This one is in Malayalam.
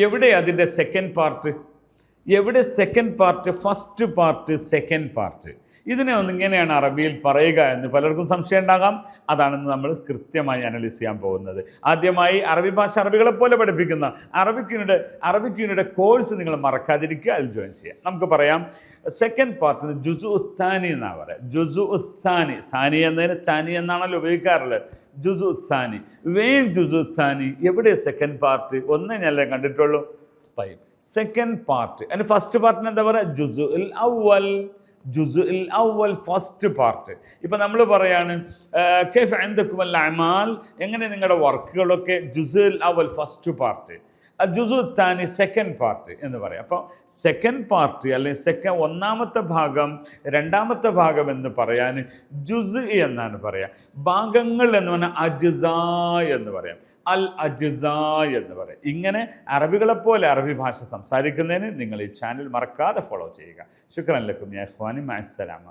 എവിടെ അതിൻ്റെ സെക്കൻഡ് പാർട്ട്? എവിടെ second part, first part, second part? ഇതിനെ ഇങ്ങനെയാണ് അറബിയിൽ പറയുക എന്ന് പലർക്കും സംശയം ഉണ്ടാകാം. അതാണെന്ന് നമ്മൾ കൃത്യമായി അനലൈസ് ചെയ്യാൻ പോകുന്നത്. ആദ്യമായി അറബി ഭാഷ അറബികളെ പോലെ പഠിപ്പിക്കുന്ന അറബിക് കോഴ്സ് നിങ്ങൾ മറക്കാതിരിക്കുക, അതിൽ ജോയിൻ ചെയ്യാം. നമുക്ക് പറയാം, സെക്കൻഡ് പാർട്ടിന് ജുസു ഉത്താനി എന്നാണ് പറയുക. ജുസു ഉത്താനി, സാനി എന്നതിന് താനി എന്നാണല്ലോ ഉപയോഗിക്കാറുള്ളത്. ജുസു ഉത്താനി, ജുസു ഉത്താനി എവിടെ സെക്കൻഡ് പാർട്ട്? ഒന്നേ ഞാനല്ലേ കണ്ടിട്ടുള്ളൂ. സെക്കൻഡ് പാർട്ട്, അതിന് ഫസ്റ്റ് പാർട്ടിന് എന്താ പറയുക? ജുസുൽ അവ്വൽ, ഫസ്റ്റ് പാർട്ട്. ഇപ്പം നമ്മൾ പറയാണ് കൈഫ ഇൻദകുൽ അഅമാൽ, എങ്ങനെ നിങ്ങളുടെ വർക്കുകളൊക്കെ? ജുസുൽ അവ്വൽ, ഫസ്റ്റ് പാർട്ട്. ജുസു താനി, സെക്കൻഡ് പാർട്ട് എന്ന് പറയാം. അപ്പോൾ സെക്കൻഡ് പാർട്ട് അല്ലെങ്കിൽ ഒന്നാമത്തെ ഭാഗം, രണ്ടാമത്തെ ഭാഗം എന്ന് പറയാൻ ജുസ് എന്നാണ് പറയാം. ഭാഗങ്ങൾ എന്ന് പറഞ്ഞാൽ അജ്സാ എന്ന് പറയാം, അൽ അജ്സാ എന്ന് പറയും. ഇങ്ങനെ അറബികളെപ്പോലെ അറബി ഭാഷ സംസാരിക്കുന്നതിന് നിങ്ങൾ ഈ ചാനൽ മറക്കാതെ ഫോളോ ചെയ്യുക. ശുക്രൻ ലക്കും യാ ഇഖ്വാനി, മഅസ്സലാമ.